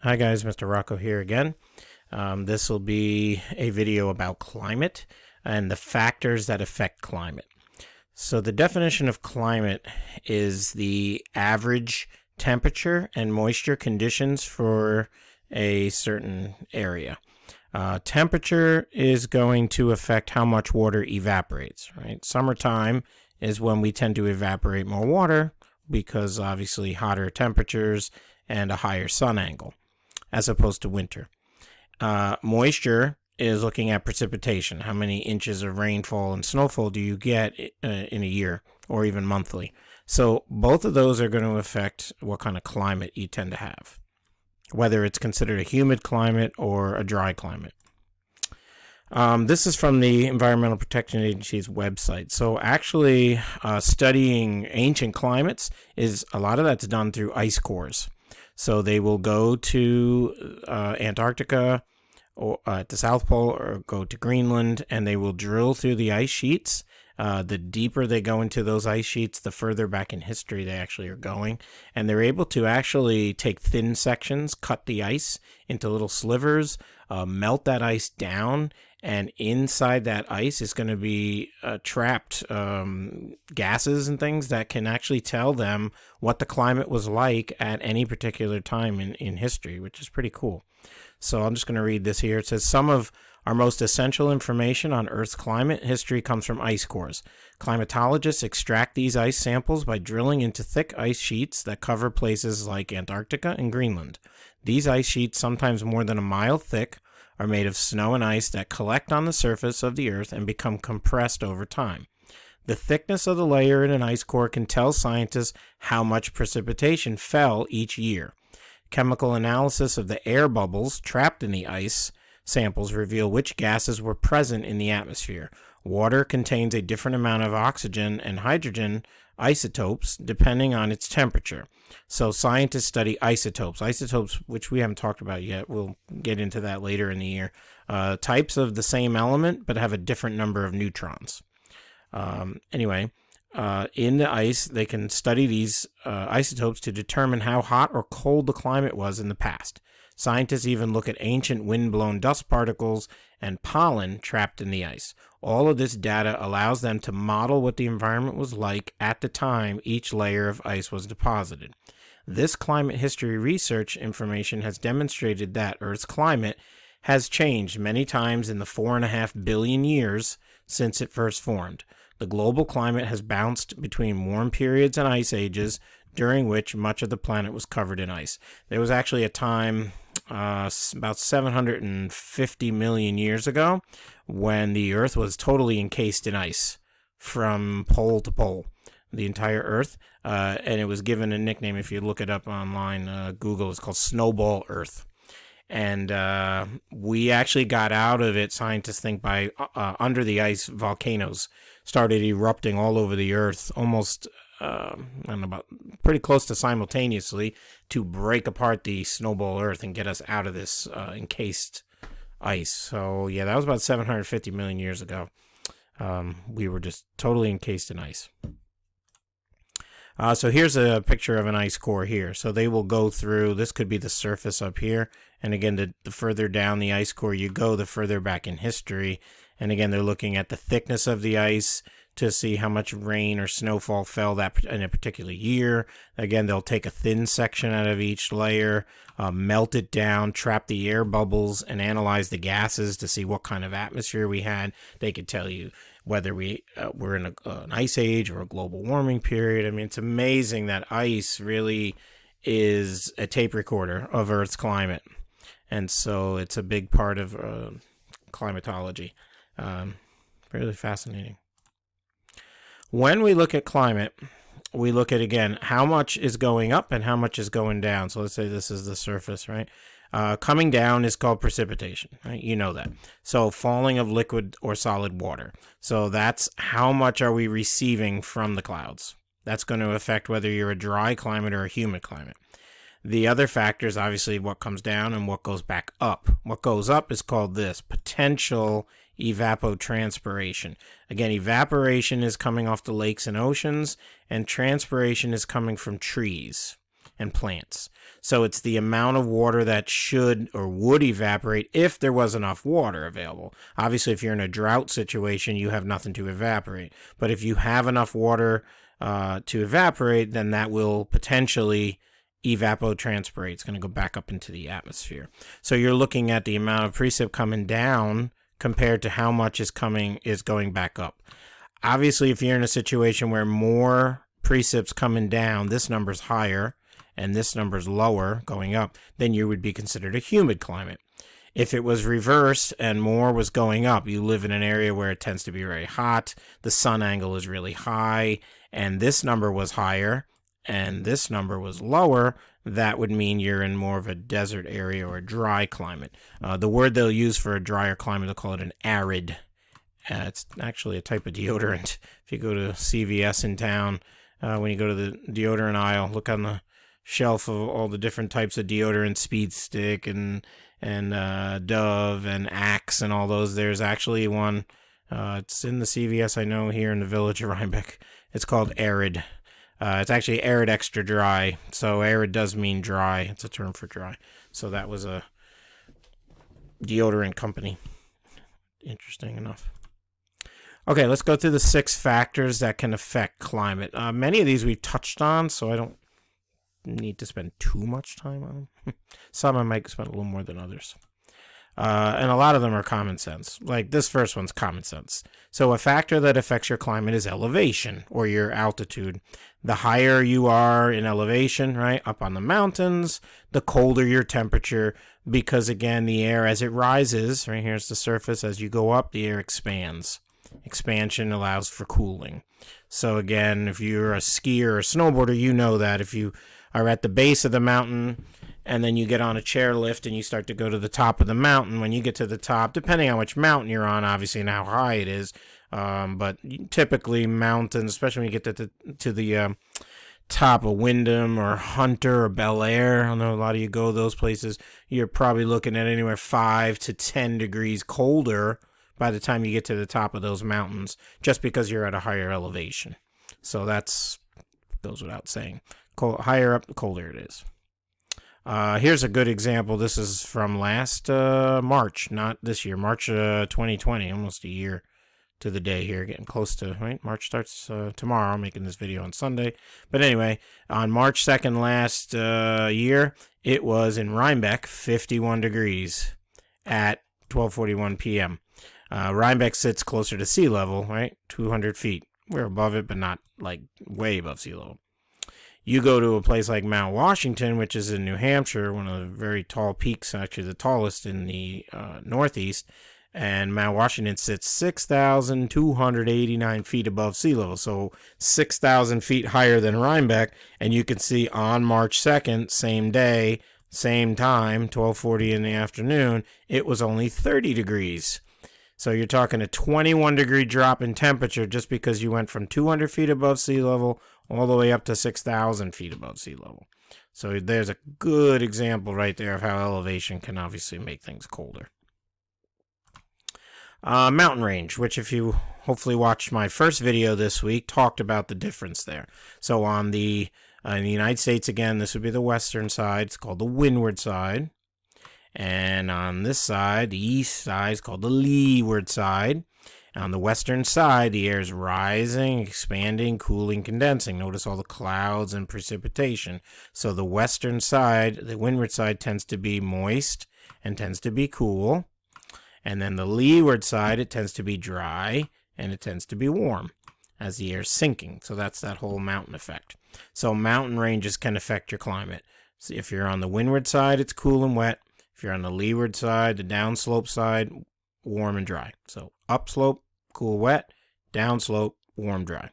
Hi guys, Mr. Rocco here again. This will be a video about climate and the factors that affect climate. So the definition of climate is the average temperature and moisture conditions for a certain area. Temperature is going to affect how much water evaporates, right? Summertime is when we tend to evaporate more water because obviously hotter temperatures and a higher sun angle, as opposed to winter. Moisture is looking at precipitation. How many inches of rainfall and snowfall do you get in a year or even monthly? So both of those are going to affect what kind of climate you tend to have, whether it's considered a humid climate or a dry climate. This is from the Environmental Protection Agency's website. So actually studying ancient climates, is a lot of that's done through ice cores. So they will go to Antarctica or at the South Pole, or go to Greenland, and they will drill through the ice sheets. The deeper they go into those ice sheets, the further back in history they actually are going. And they're able to actually take thin sections, cut the ice into little slivers, melt that ice down, and inside that ice is going to be trapped gases and things that can actually tell them what the climate was like at any particular time in history, which is pretty cool. So I'm just going to read this here. It says, some of our most essential information on Earth's climate history comes from ice cores. Climatologists extract these ice samples by drilling into thick ice sheets that cover places like Antarctica and Greenland. These ice sheets, sometimes more than a mile thick, are made of snow and ice that collect on the surface of the Earth and become compressed over time. The thickness of the layer in an ice core can tell scientists how much precipitation fell each year. Chemical analysis of the air bubbles trapped in the ice samples reveal which gases were present in the atmosphere. Water contains a different amount of oxygen and hydrogen isotopes depending on its temperature. So scientists study isotopes, which we haven't talked about yet. We'll get into that later in the year. Types of the same element but have a different number of neutrons. In the ice, they can study these isotopes to determine how hot or cold the climate was in the past. Scientists even look at ancient wind-blown dust particles and pollen trapped in the ice. All of this data allows them to model what the environment was like at the time each layer of ice was deposited. This climate history research information has demonstrated that Earth's climate has changed many times in the 4.5 billion years since it first formed. The global climate has bounced between warm periods and ice ages, during which much of the planet was covered in ice. There was actually a time about 750 million years ago when the Earth was totally encased in ice from pole to pole, the entire Earth, and it was given a nickname. If you look it up online, Google, it's called Snowball Earth. And we actually got out of it, scientists think, by under the ice volcanoes started erupting all over the Earth, almost pretty close to simultaneously, to break apart the Snowball Earth and get us out of this encased ice. So yeah, that was about 750 million years ago. We were just totally encased in ice. So here's a picture of an ice core here. So they will go through, this could be the surface up here. And again, the further down the ice core you go, the further back in history. And again, they're looking at the thickness of the ice to see how much rain or snowfall fell that in a particular year. Again, they'll take a thin section out of each layer, melt it down, trap the air bubbles, and analyze the gases to see what kind of atmosphere we had. They could tell you whether we were in an ice age or a global warming period. I mean, it's amazing that ice really is a tape recorder of Earth's climate. And so it's a big part of climatology. Really fascinating. When we look at climate, we look at, again, how much is going up and how much is going down. So let's say this is the surface, right? Coming down is called precipitation, right? You know that. So falling of liquid or solid water. So that's how much are we receiving from the clouds. That's going to affect whether you're a dry climate or a humid climate. The other factor is obviously what comes down and what goes back up. What goes up is called this potential evapotranspiration. Again, evaporation is coming off the lakes and oceans, and transpiration is coming from trees. and plants. So it's the amount of water that should or would evaporate if there was enough water available. Obviously, if you're in a drought situation, you have nothing to evaporate. But if you have enough water to evaporate, then that will potentially evapotranspirate. It's going to go back up into the atmosphere. So you're looking at the amount of precip coming down compared to how much is going back up. Obviously, if you're in a situation where more precip's coming down, this number's higher, and this number's lower going up, then you would be considered a humid climate. If it was reversed and more was going up, you live in an area where it tends to be very hot, the sun angle is really high, and this number was higher, and this number was lower, that would mean you're in more of a desert area or a dry climate. The word they'll use for a drier climate, they'll call it an arid. It's actually a type of deodorant. If you go to CVS in town, when you go to the deodorant aisle, look on the shelf of all the different types of deodorant, Speed Stick and Dove and Axe and all those. There's actually one. It's in the CVS I know here in the village of Rhinebeck. It's called Arid. It's actually Arid Extra Dry. So Arid does mean dry. It's a term for dry. So that was a deodorant company. Interesting enough. Okay, let's go through the 6 factors that can affect climate. Many of these we've touched on, so I don't need to spend too much time on them. Some I might spend a little more than others. And a lot of them are common sense. Like this first one's common sense. So a factor that affects your climate is elevation, or your altitude. The higher you are in elevation, right, up on the mountains, the colder your temperature, because again, the air as it rises, right, here's the surface, as you go up, the air expands. Expansion allows for cooling. So again, if you're a skier or a snowboarder, you know that if you are at the base of the mountain and then you get on a chairlift and you start to go to the top of the mountain, when you get to the top, depending on which mountain you're on, obviously, and how high it is, but typically mountains, especially when you get to the top of Windham or Hunter or Bel Air, I know a lot of you go those places, you're probably looking at anywhere 5 to 10 degrees colder by the time you get to the top of those mountains, just because you're at a higher elevation. So that's goes without saying. Higher up, the colder it is. Here's a good example. This is from last March, not this year, March 2020, almost a year to the day here, getting close to, right? March starts tomorrow. I'm making this video on Sunday. But anyway, on March 2nd last year, it was in Rhinebeck, 51 degrees at 12:41 p.m. Rhinebeck sits closer to sea level, right? 200 feet. We're above it, but not like way above sea level. You go to a place like Mount Washington, which is in New Hampshire, one of the very tall peaks, actually the tallest in the Northeast, and Mount Washington sits 6,289 feet above sea level, so 6,000 feet higher than Rhinebeck, and you can see on March 2nd, same day, same time, 12:40 in the afternoon, it was only 30 degrees. So you're talking a 21 degree drop in temperature just because you went from 200 feet above sea level all the way up to 6,000 feet above sea level. So there's a good example right there of how elevation can obviously make things colder. Mountain range, which if you hopefully watched my first video this week, talked about the difference there. So on in the United States, again, this would be the western side. It's called the windward side. And on this side, the east side, is called the leeward side. On the western side, the air is rising, expanding, cooling, condensing. Notice all the clouds and precipitation. So the western side, the windward side, tends to be moist and tends to be cool. And then the leeward side, it tends to be dry and it tends to be warm as the air is sinking. So that's that whole mountain effect. So mountain ranges can affect your climate. So if you're on the windward side, it's cool and wet. If you're on the leeward side, the downslope side, warm and dry. So upslope, cool, wet. Downslope, warm, dry.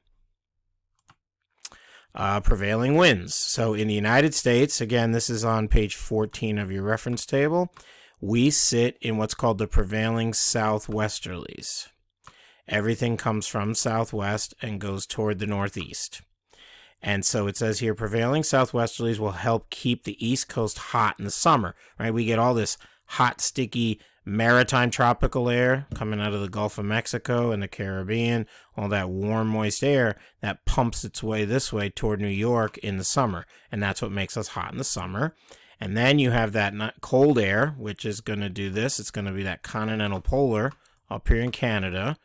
Prevailing winds. So in the United States, again, this is on page 14 of your reference table, we sit in what's called the prevailing southwesterlies. Everything comes from southwest and goes toward the northeast. And so it says here, prevailing southwesterlies will help keep the East Coast hot in the summer, right? We get all this hot, sticky maritime tropical air coming out of the Gulf of Mexico and the Caribbean, all that warm, moist air that pumps its way this way toward New York in the summer. And that's what makes us hot in the summer. And then you have that cold air, which is going to do this. It's going to be that continental polar up here in Canada.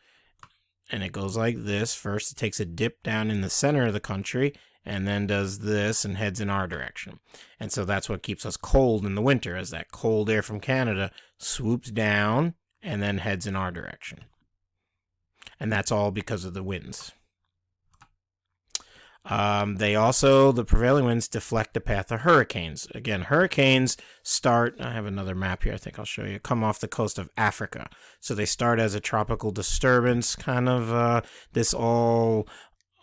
And it goes like this. First, it takes a dip down in the center of the country and then does this and heads in our direction. And so that's what keeps us cold in the winter, as that cold air from Canada swoops down and then heads in our direction. And that's all because of the winds. The prevailing winds deflect the path of hurricanes. Again, hurricanes start, I have another map here I think I'll show you, come off the coast of Africa. So they start as a tropical disturbance, kind of this all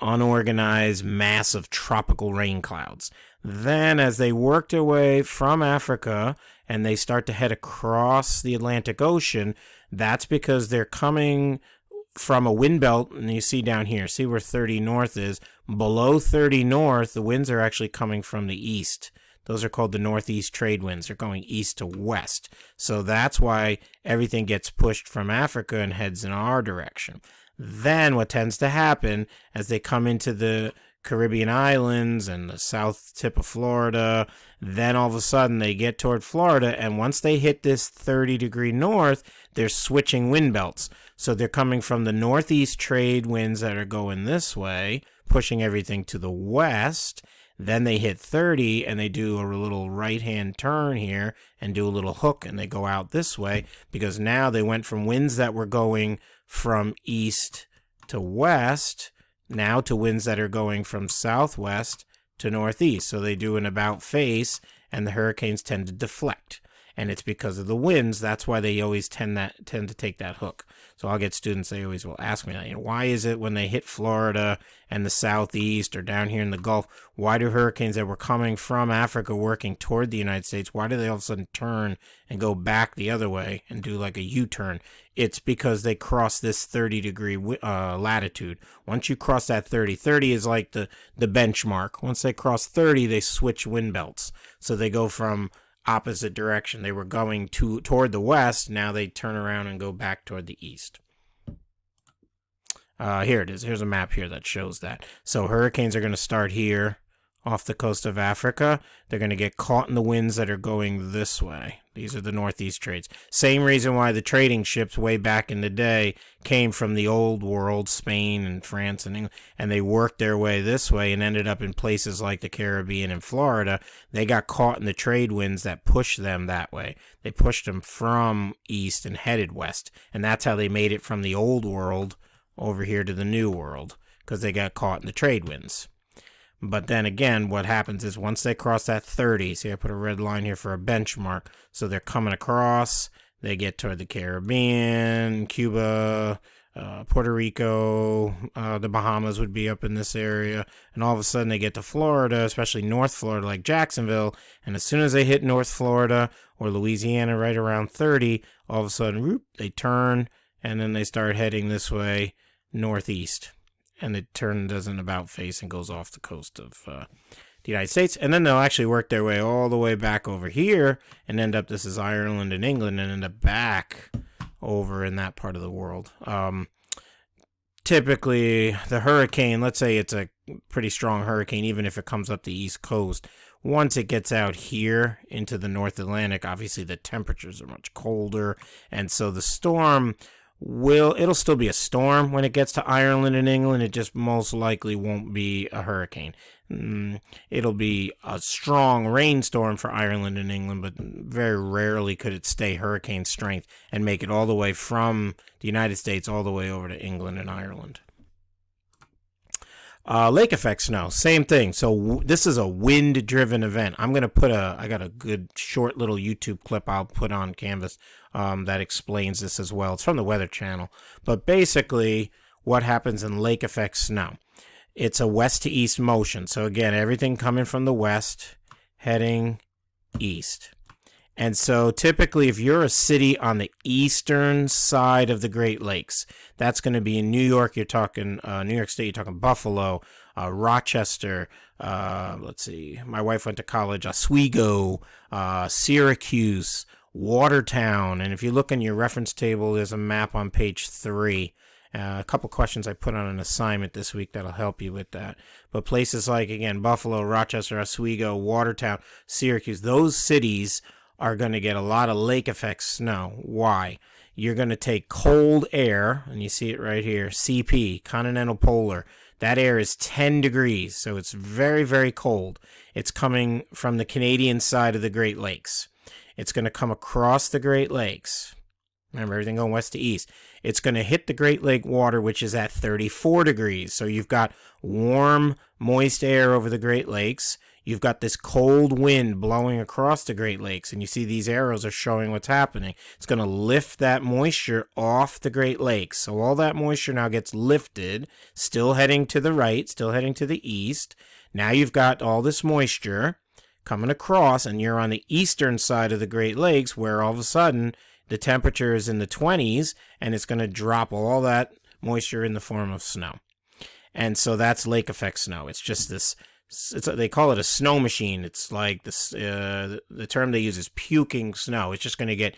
unorganized mass of tropical rain clouds. Then as they work their way from Africa and they start to head across the Atlantic Ocean, that's because they're coming from a wind belt, and you see down here, see where 30 north is. Below 30 north, the winds are actually coming from the east. Those are called the northeast trade winds. They're going east to west. So that's why everything gets pushed from Africa and heads in our direction. Then what tends to happen as they come into the Caribbean islands and the south tip of Florida, then all of a sudden they get toward Florida, and once they hit this 30-degree north, they're switching wind belts. So they're coming from the northeast trade winds that are going this way, pushing everything to the west. Then they hit 30 and they do a little right-hand turn here and do a little hook, and they go out this way because now they went from winds that were going from east to west now to winds that are going from southwest to northeast. So they do an about face, and the hurricanes tend to deflect. And it's because of the winds. That's why they always tend to take that hook. So I'll get students, they always will ask me, why is it when they hit Florida and the southeast or down here in the Gulf, why do hurricanes that were coming from Africa working toward the United States, why do they all of a sudden turn and go back the other way and do like a U-turn? It's because they cross this 30-degree latitude. Once you cross that 30 is like the benchmark. Once they cross 30, they switch wind belts. So they go from opposite direction. They were going toward the west. Now they turn around and go back toward the east. Here it is. Here's a map here that shows that. So hurricanes are going to start here off the coast of Africa. They're going to get caught in the winds that are going this way. These are the northeast trades. Same reason why the trading ships way back in the day came from the old world, Spain and France and England, and they worked their way this way and ended up in places like the Caribbean and Florida. They got caught in the trade winds that pushed them that way. They pushed them from east and headed west, and that's how they made it from the old world over here to the new world, because they got caught in the trade winds. But then again, what happens is once they cross that 30, see I put a red line here for a benchmark, so they're coming across, they get toward the Caribbean, Cuba, Puerto Rico, the Bahamas would be up in this area, and all of a sudden they get to Florida, especially North Florida like Jacksonville, and as soon as they hit North Florida or Louisiana right around 30, all of a sudden whoop, they turn, and then they start heading this way northeast. And the turn does an about face and goes off the coast of the United States. And then they'll actually work their way all the way back over here and end up, this is Ireland and England, and end up back over in that part of the world. Typically, the hurricane, let's say it's a pretty strong hurricane, even if it comes up the East Coast, once it gets out here into the North Atlantic, obviously the temperatures are much colder. And so the storm it'll still be a storm when it gets to Ireland and England. It just most likely won't be a hurricane. It'll be a strong rainstorm for Ireland and England, but very rarely could it stay hurricane strength and make it all the way from the United States all the way over to England and Ireland. Lake effect snow, same thing. So this is a wind-driven event. I got a good short little YouTube clip I'll put on Canvas that explains this as well. It's from the Weather Channel. But basically, what happens in lake effect snow? It's a west to east motion. So again, everything coming from the west, heading east. And so typically if you're a city on the eastern side of the Great Lakes, that's going to be in New York, you're talking New York State, you're talking Buffalo, Rochester, let's see, my wife went to college, Oswego, Syracuse, Watertown. And if you look in your reference table, there's a map on page 3. A couple questions I put on an assignment this week that'll help you with that. But places like, again, Buffalo, Rochester, Oswego, Watertown, Syracuse, those cities are going to get a lot of lake effect snow. Why? You're going to take cold air, and you see it right here, CP, continental polar. That air is 10 degrees, so it's very, very cold. It's coming from the Canadian side of the Great Lakes. It's going to come across the Great Lakes. Remember, everything going west to east. It's going to hit the Great Lake water, which is at 34 degrees. So you've got warm, moist air over the Great Lakes. You've got this cold wind blowing across the Great Lakes, and you see these arrows are showing what's happening. It's going to lift that moisture off the Great Lakes. So all that moisture now gets lifted, still heading to the right, still heading to the east. Now you've got all this moisture coming across, and you're on the eastern side of the Great Lakes, where all of a sudden the temperature is in the 20s, and it's going to drop all that moisture in the form of snow. And so that's lake effect snow. It's just this, they call it a snow machine. It's like this, the term they use is puking snow. It's just going to get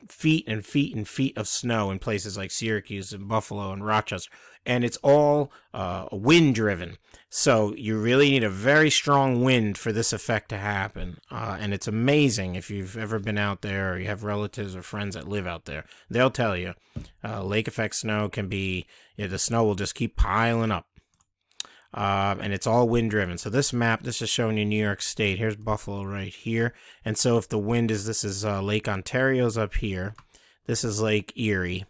feet and feet and feet of snow in places like Syracuse and Buffalo and Rochester. And it's all wind driven. So you really need a very strong wind for this effect to happen. And it's amazing if you've ever been out there or you have relatives or friends that live out there. They'll tell you lake effect snow can be, the snow will just keep piling up. And it's all wind driven. So this map, this is showing you New York State. Here's Buffalo right here. And so if the wind is, this is Lake Ontario's up here. This is Lake Erie.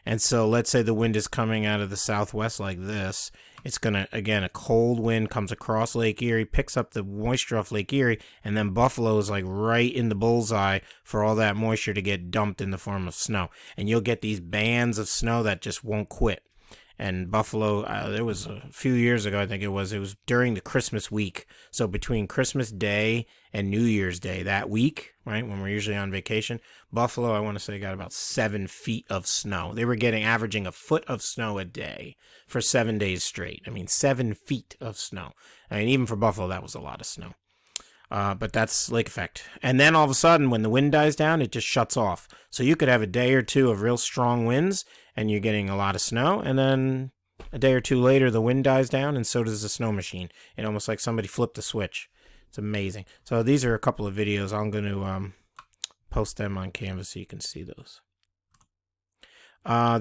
And so let's say the wind is coming out of the southwest like this. It's going to, again, a cold wind comes across Lake Erie, picks up the moisture off Lake Erie, and then Buffalo is like right in the bullseye for all that moisture to get dumped in the form of snow. And you'll get these bands of snow that just won't quit. And Buffalo, there was a few years ago, I think it was during the Christmas week. So between Christmas Day and New Year's Day, that week, right, when we're usually on vacation, Buffalo, I want to say, got about 7 feet of snow. They were averaging a foot of snow a day for 7 days straight. I mean, 7 feet of snow. I mean, even for Buffalo, that was a lot of snow. But that's lake effect. And then all of a sudden, when the wind dies down, it just shuts off. So you could have a day or two of real strong winds, and you're getting a lot of snow, and then a day or two later, the wind dies down, and so does the snow machine. It's almost like somebody flipped a switch. It's amazing. So these are a couple of videos. I'm going to post them on Canvas so you can see those.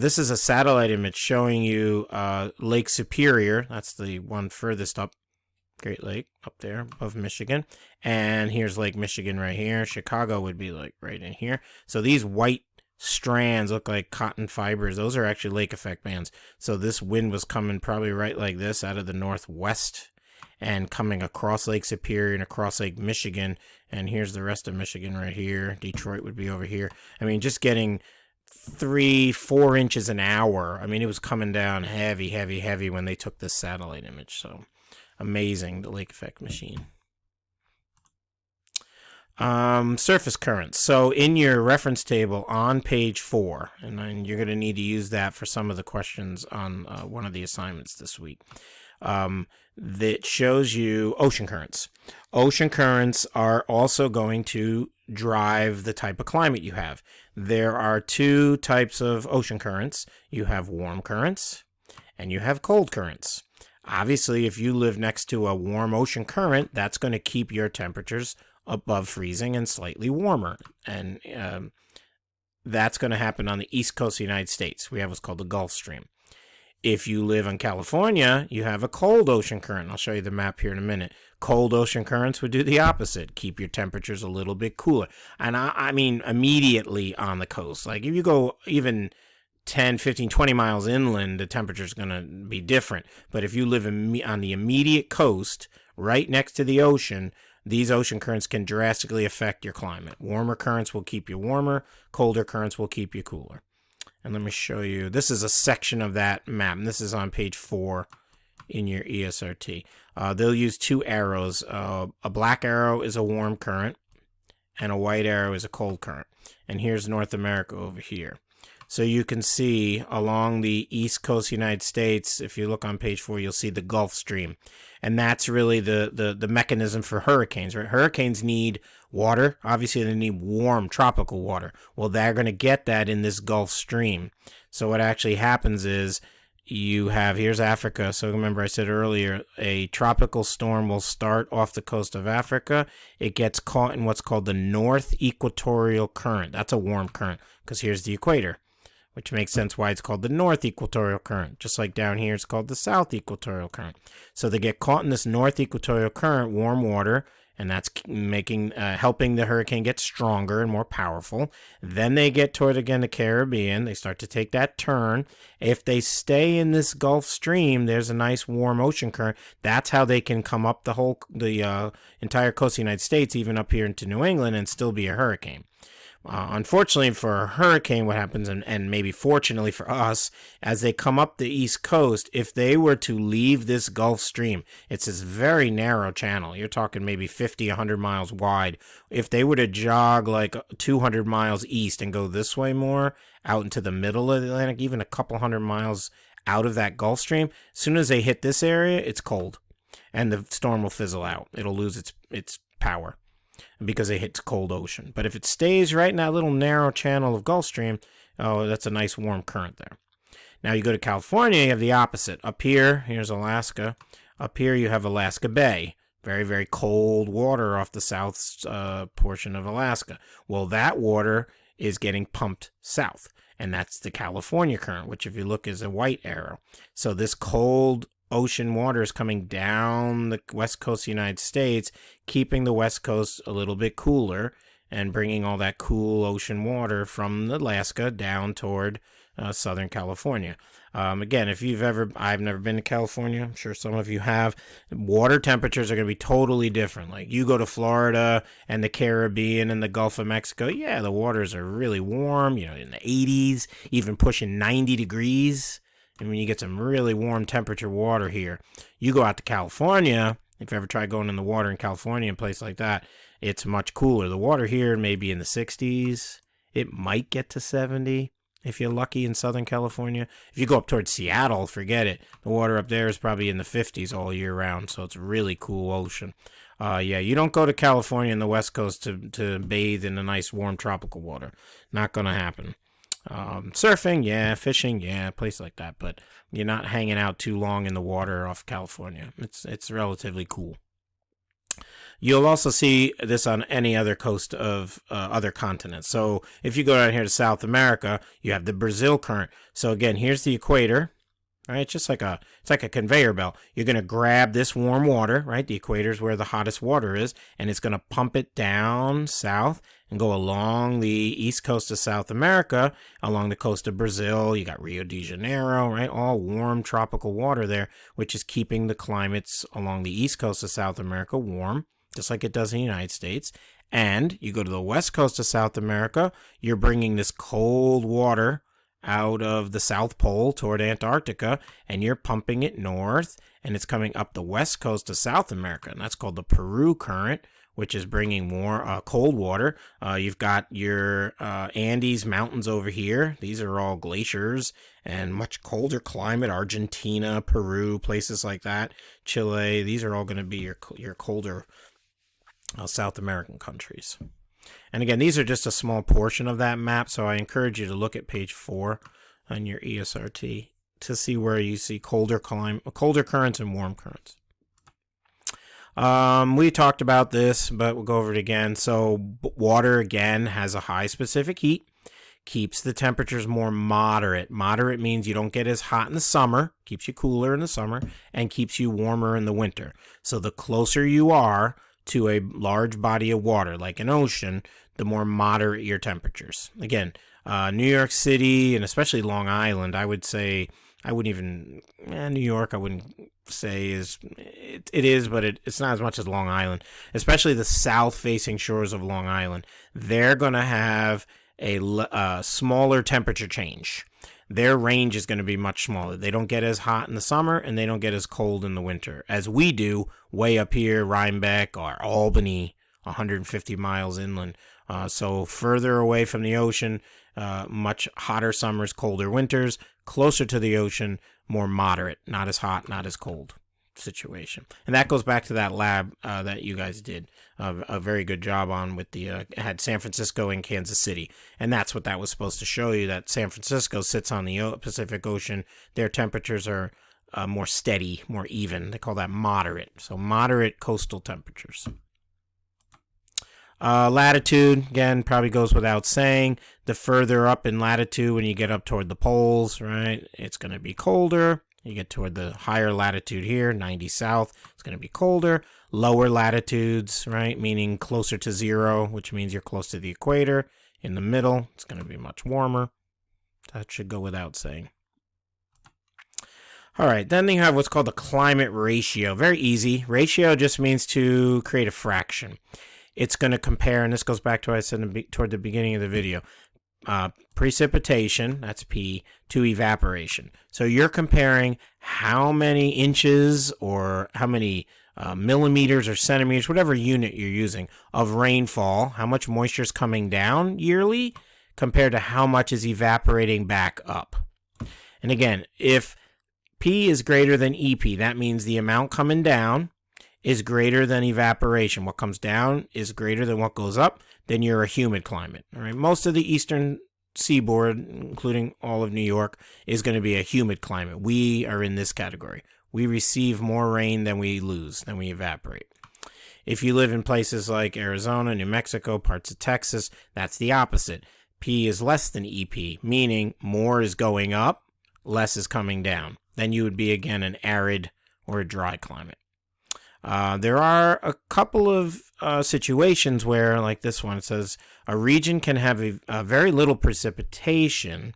This is a satellite image showing you Lake Superior. That's the one furthest up. Great Lake up there above Michigan. And here's Lake Michigan right here. Chicago would be like right in here. So these white strands look like cotton fibers. Those are actually lake effect bands. So this wind was coming probably right like this out of the northwest and coming across Lake Superior and across Lake Michigan. And here's the rest of Michigan right here. Detroit would be over here. I mean, just getting 3-4 inches an hour. I mean, it was coming down heavy, heavy, heavy when they took this satellite image. So amazing, the lake effect machine. Surface currents. So in your reference table on page 4, and then you're going to need to use that for some of the questions on one of the assignments this week, that shows you ocean currents. Ocean currents are also going to drive the type of climate you have. There are 2 types of ocean currents. You have warm currents and you have cold currents. Obviously, if you live next to a warm ocean current, that's going to keep your temperatures above freezing and slightly warmer. And that's going to happen on the east coast of the United States. We have what's called the Gulf Stream. If you live in California, you have a cold ocean current. I'll show you the map here in a minute. Cold ocean currents would do the opposite, keep your temperatures a little bit cooler. And I mean immediately on the coast. Like if you go even 10, 15, 20 miles inland, the temperature is going to be different. But if you live on the immediate coast, right next to the ocean, these ocean currents can drastically affect your climate. Warmer currents will keep you warmer. Colder currents will keep you cooler. And let me show you. This is a section of that map. And this is on page 4 in your ESRT. They'll use 2 arrows. A black arrow is a warm current, and a white arrow is a cold current. And here's North America over here. So you can see along the east coast of the United States, if you look on page 4, you'll see the Gulf Stream. And that's really the mechanism for hurricanes, right? Hurricanes need water. Obviously, they need warm tropical water. Well, they're going to get that in this Gulf Stream. So what actually happens is you have, here's Africa. So remember I said earlier, a tropical storm will start off the coast of Africa. It gets caught in what's called the North Equatorial Current. That's a warm current because here's the equator, which makes sense why it's called the North Equatorial Current. Just like down here, it's called the South Equatorial Current. So they get caught in this North Equatorial Current, warm water, and that's helping the hurricane get stronger and more powerful. Then they get toward, again, the Caribbean. They start to take that turn. If they stay in this Gulf Stream, there's a nice warm ocean current. That's how they can come up the entire coast of the United States, even up here into New England, and still be a hurricane. Unfortunately for a hurricane, what happens, and maybe fortunately for us, as they come up the East Coast, if they were to leave this Gulf Stream, it's this very narrow channel. You're talking maybe 50, 100 miles wide. If they were to jog like 200 miles east and go this way more, out into the middle of the Atlantic, even a couple hundred miles out of that Gulf Stream, as soon as they hit this area, it's cold. And the storm will fizzle out. It'll lose its power, because it hits cold ocean. But if it stays right in that little narrow channel of Gulf Stream, oh, that's a nice warm current there. Now you go to California, you have the opposite. Up here, here's Alaska. Up here you have Alaska Bay. Very, very cold water off the south portion of Alaska. Well, that water is getting pumped south, and that's the California current, which if you look is a white arrow. So this cold ocean water is coming down the west coast of the United States, keeping the west coast a little bit cooler and bringing all that cool ocean water from Alaska down toward Southern California. Again, I've never been to California. I'm sure some of you have. Water temperatures are going to be totally different. Like you go to Florida and the Caribbean and the Gulf of Mexico. Yeah, the waters are really warm, in the 80s, even pushing 90 degrees. And when you get some really warm temperature water here, you go out to California, if you ever try going in the water in California, a place like that, it's much cooler. The water here may be in the 60s. It might get to 70 if you're lucky in Southern California. If you go up towards Seattle, forget it. The water up there is probably in the 50s all year round, so it's a really cool ocean. Yeah, you don't go to California and the West Coast to bathe in the nice warm tropical water. Not going to happen. Surfing, yeah, fishing, yeah, a place like that, but you're not hanging out too long in the water off California. It's relatively cool. You'll also see this on any other coast of other continents. So if you go down here to South America, you have the Brazil current. So again, here's the equator. Right, it's like a conveyor belt. You're going to grab this warm water, right? The equator is where the hottest water is, and it's going to pump it down south and go along the east coast of South America, along the coast of Brazil. You got Rio de Janeiro, right? All warm tropical water there, which is keeping the climates along the east coast of South America warm, just like it does in the United States. And you go to the west coast of South America, you're bringing this cold water out of the South Pole toward Antarctica, and you're pumping it north, and it's coming up the west coast of South America, and that's called the Peru current, which is bringing more cold water. You've got your Andes Mountains over here. These are all glaciers and much colder climate. Argentina, Peru, places like that, Chile. These are all going to be your colder South American countries. And again, these are just a small portion of that map, so I encourage you to look at page 4 on your ESRT to see where you see colder currents and warm currents. We talked about this, but we'll go over it again. So water, again, has a high specific heat, keeps the temperatures more moderate. Moderate means you don't get as hot in the summer, keeps you cooler in the summer, and keeps you warmer in the winter. So the closer you are to a large body of water, like an ocean, the more moderate your temperatures. Again, New York City and especially Long Island, I would say, New York, I wouldn't say it is, but it's not as much as Long Island, especially the south-facing shores of Long Island. They're going to have a smaller temperature change. Their range is going to be much smaller. They don't get as hot in the summer, and they don't get as cold in the winter as we do way up here, Rhinebeck or Albany, 150 miles inland. So further away from the ocean, much hotter summers, colder winters. Closer to the ocean, more moderate, not as hot, not as cold situation. And that goes back to that lab that you guys did a very good job on with the had San Francisco and Kansas City, and that's what that was supposed to show you, that San Francisco sits on the Pacific Ocean. Their temperatures are more steady, more even. They call that moderate. So moderate coastal temperatures. Latitude, again, probably goes without saying. The further up in latitude, when you get up toward the poles, right, it's going to be colder. You get toward the higher latitude here, 90 south, it's going to be colder. Lower latitudes, right, meaning closer to zero, which means you're close to the equator. In the middle, it's going to be much warmer. That should go without saying. All right, then you have what's called the climate ratio. Very easy. Ratio just means to create a fraction. It's going to compare, and this goes back to what I said toward the beginning of the video, precipitation, that's P, to evaporation. So you're comparing how many inches or how many millimeters or centimeters, whatever unit you're using, of rainfall, how much moisture is coming down yearly compared to how much is evaporating back up. And again, if P is greater than EP, that means the amount coming down is greater than evaporation. What comes down is greater than what goes up, then you're a humid climate. All right, most of the eastern seaboard, including all of New York, is going to be a humid climate. We are in this category. We receive more rain than we lose, than we evaporate. If you live in places like Arizona, New Mexico, parts of Texas, that's the opposite. P is less than EP, meaning more is going up, less is coming down. Then you would be, again, an arid or a dry climate. There are a couple of situations where, like this one, it says a region can have a very little precipitation,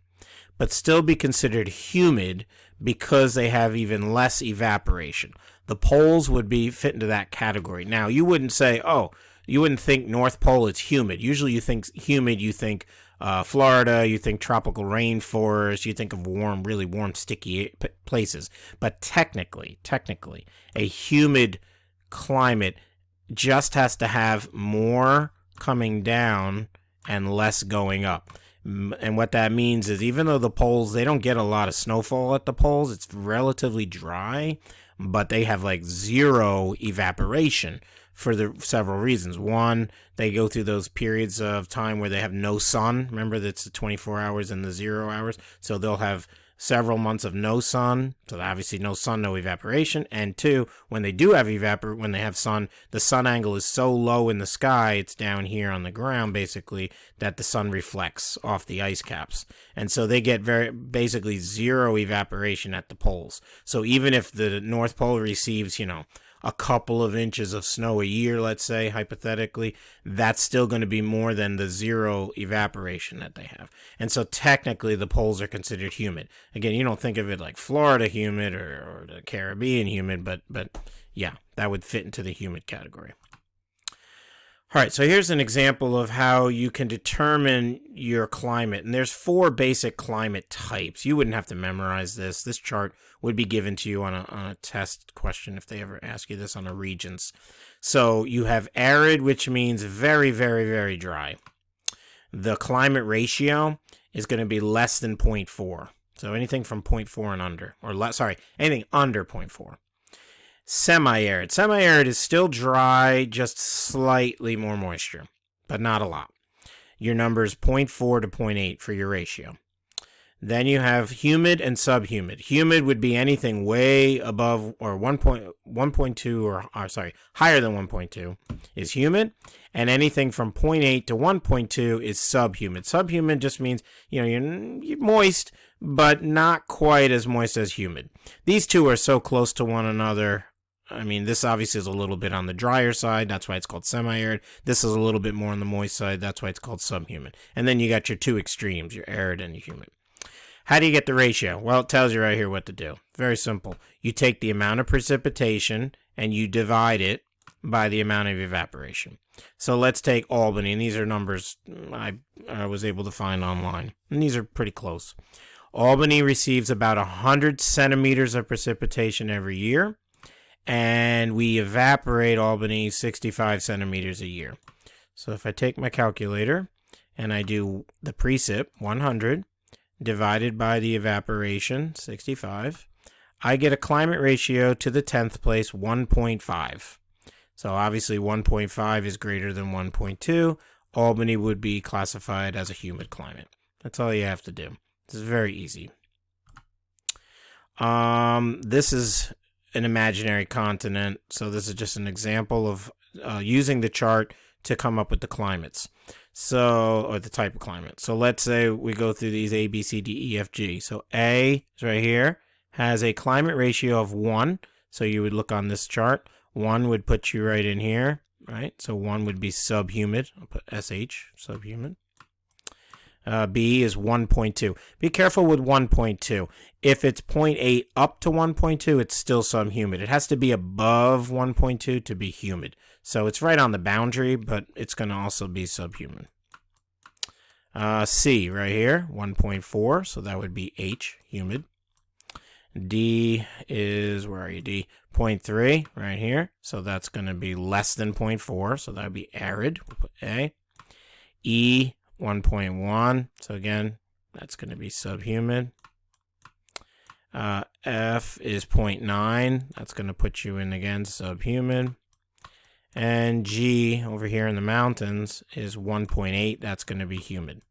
but still be considered humid because they have even less evaporation. The poles would fit into that category. Now, you wouldn't say, you wouldn't think North Pole, it's humid. Usually you think humid, you think Florida, you think tropical rainforest, you think of warm, really warm, sticky places. But technically, a humid climate just has to have more coming down and less going up. And what that means is, even though the poles, they don't get a lot of snowfall at the poles, it's relatively dry, but they have like zero evaporation for the several reasons. One, they go through those periods of time where they have no sun. Remember, that's the 24 hours and the 0 hours. So they'll have several months of no sun. So obviously no sun, no evaporation. And two, when they do have when they have sun, the sun angle is so low in the sky, it's down here on the ground basically, that the sun reflects off the ice caps. And so they get basically zero evaporation at the poles. So even if the North Pole receives, a couple of inches of snow a year, let's say, hypothetically, that's still going to be more than the zero evaporation that they have. And so technically the poles are considered humid. Again, you don't think of it like Florida humid or the Caribbean humid, but yeah, that would fit into the humid category. All right, so here's an example of how you can determine your climate. And there's 4 basic climate types. You wouldn't have to memorize this. This chart would be given to you on a test question if they ever ask you this on a regions. So you have arid, which means very, very, very dry. The climate ratio is going to be less than 0.4. So anything from 0.4 and under, anything under 0.4. Semi-arid. Semi-arid is still dry, just slightly more moisture, but not a lot. Your number is 0.4 to 0.8 for your ratio. Then you have humid and subhumid. Humid would be anything way above or 1.2 or higher than 1.2 is humid, and anything from 0.8 to 1.2 is subhumid. Subhumid just means, you're moist, but not quite as moist as humid. These two are so close to one another. I mean, this obviously is a little bit on the drier side. That's why it's called semi-arid. This is a little bit more on the moist side. That's why it's called subhumid. And then you got your 2 extremes, your arid and your humid. How do you get the ratio? Well, it tells you right here what to do. Very simple. You take the amount of precipitation and you divide it by the amount of evaporation. So let's take Albany. And these are numbers I was able to find online. And these are pretty close. Albany receives about 100 centimeters of precipitation every year. And we evaporate Albany 65 centimeters a year. So if I take my calculator and I do the precip, 100, divided by the evaporation, 65, I get a climate ratio to the 10th place, 1.5. So obviously 1.5 is greater than 1.2. Albany would be classified as a humid climate. That's all you have to do. This is very easy. This is an imaginary continent, so this is just an example of using the chart to come up with the climates. So, or the type of climate. So let's say we go through these A, B, C, D, E, F, G. So A is right here, has a climate ratio of 1. So you would look on this chart. 1 would put you right in here, right? So 1 would be subhumid. I'll put SH, subhumid. B is 1.2. Be careful with 1.2. If it's 0.8 up to 1.2, it's still subhumid. It has to be above 1.2 to be humid. So it's right on the boundary, but it's going to also be subhuman. C right here, 1.4. So that would be H, humid. D is, where are you, D? 0.3 right here. So that's going to be less than 0.4. So that would be arid. We'll put A. E, 1.1. So again, that's going to be subhumid. F is 0.9. That's going to put you in again subhumid. And G over here in the mountains is 1.8. That's going to be humid.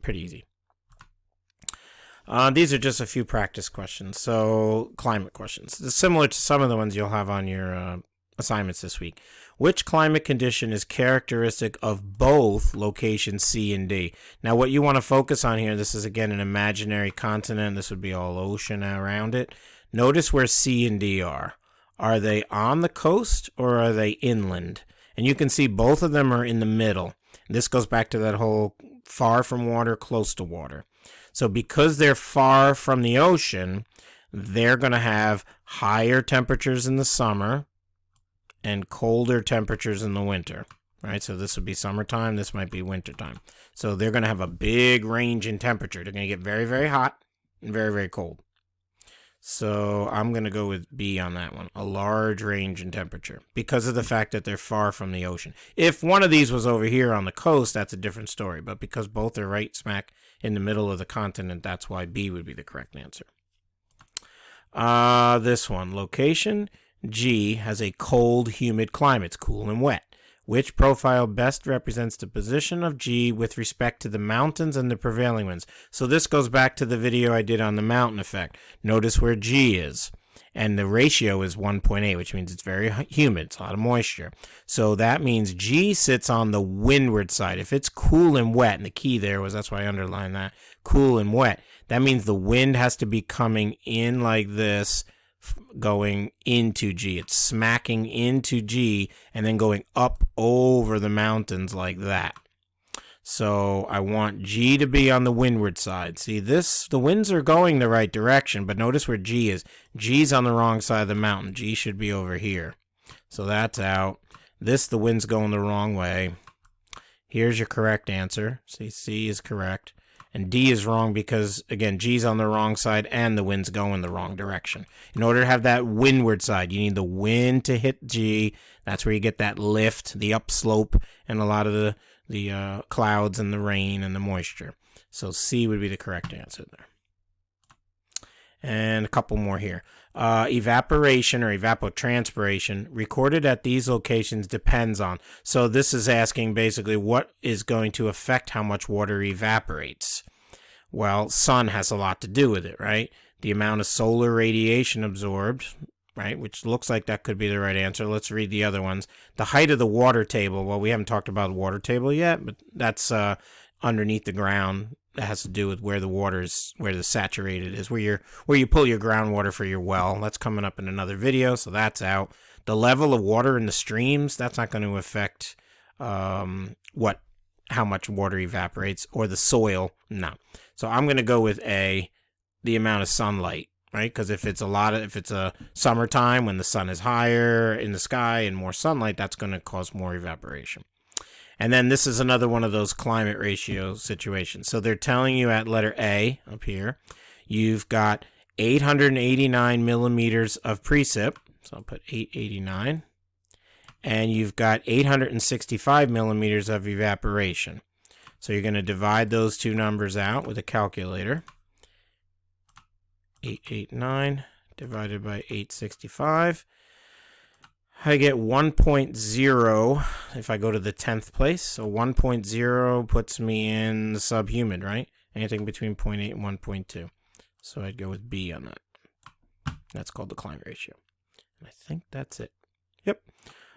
Pretty easy. These are just a few practice questions. So climate questions. It's similar to some of the ones you'll have on your assignments this week. Which climate condition is characteristic of both locations C and D? Now, what you want to focus on here, this is again an imaginary continent. This would be all ocean around it. Notice where C and D are. Are they on the coast or are they inland? And you can see both of them are in the middle. This goes back to that whole far from water, close to water. So because they're far from the ocean, they're going to have higher temperatures in the summer and colder temperatures in the winter, right? So this would be summertime. This might be wintertime. So they're going to have a big range in temperature. They're going to get very, very hot and very, very cold. So I'm going to go with B on that one, a large range in temperature because of the fact that they're far from the ocean. If one of these was over here on the coast, that's a different story. But because both are right smack in the middle of the continent, that's why B would be the correct answer. This one, location G has a cold, humid climate. It's cool and wet. Which profile best represents the position of G with respect to the mountains and the prevailing winds? So this goes back to the video I did on the mountain effect. Notice where G is. And the ratio is 1.8, which means it's very humid. It's a lot of moisture. So that means G sits on the windward side. If it's cool and wet, and the key there was, that's why I underlined that, cool and wet, that means the wind has to be coming in like this, going into G. It's smacking into G and then going up over the mountains like that. So I want G to be on the windward side. See this, the winds are going the right direction, but notice where G is. G's on the wrong side of the mountain. G should be over here. So that's out. This, the wind's going the wrong way. Here's your correct answer. See, C is correct. And D is wrong because, again, G's on the wrong side and the wind's going the wrong direction. In order to have that windward side, you need the wind to hit G. That's where you get that lift, the upslope, and a lot of the clouds and the rain and the moisture. So C would be the correct answer there. And a couple more here. Evaporation or evapotranspiration recorded at these locations depends on. So this is asking basically what is going to affect how much water evaporates. Well, sun has a lot to do with it, right? The amount of solar radiation absorbed, right, which looks like that could be the right answer. Let's read the other ones. The height of the water table. Well, we haven't talked about the water table yet, but that's underneath the ground. That has to do with where the water is, where the saturated is, where you pull your groundwater for your well. That's coming up in another video, so that's out. The level of water in the streams, that's not going to affect how much water evaporates, or the soil. No. So I'm going to go with A, the amount of sunlight, right? Because if it's a summertime when the sun is higher in the sky and more sunlight, that's going to cause more evaporation. And then this is another one of those climate ratio situations. So they're telling you at letter A up here, you've got 889 millimeters of precip. So I'll put 889. and you've got 865 millimeters of evaporation. So you're going to divide those two numbers out with a calculator. 889 divided by 865. I get 1.0 if I go to the 10th place. So 1.0 puts me in the subhumid, right? Anything between 0.8 and 1.2. So I'd go with B on that. That's called the climate ratio. And I think that's it. Yep.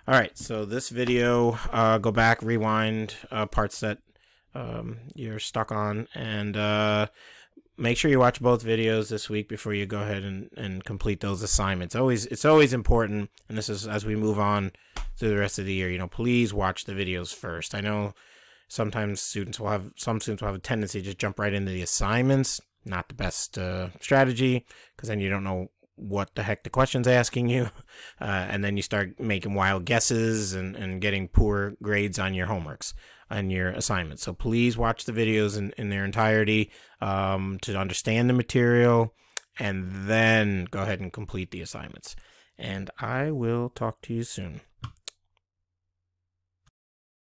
All right, so this video, go back, rewind parts that you're stuck on, and make sure you watch both videos this week before you go ahead and complete those assignments. It's always important, and this is as we move on through the rest of the year, please watch the videos first. I know sometimes some students will have a tendency to just jump right into the assignments. Not the best strategy, because then you don't know what the heck the question's asking you, and then you start making wild guesses and getting poor grades on your homeworks and your assignments. So please watch the videos in their entirety to understand the material, and then go ahead and complete the assignments. And I will talk to you soon.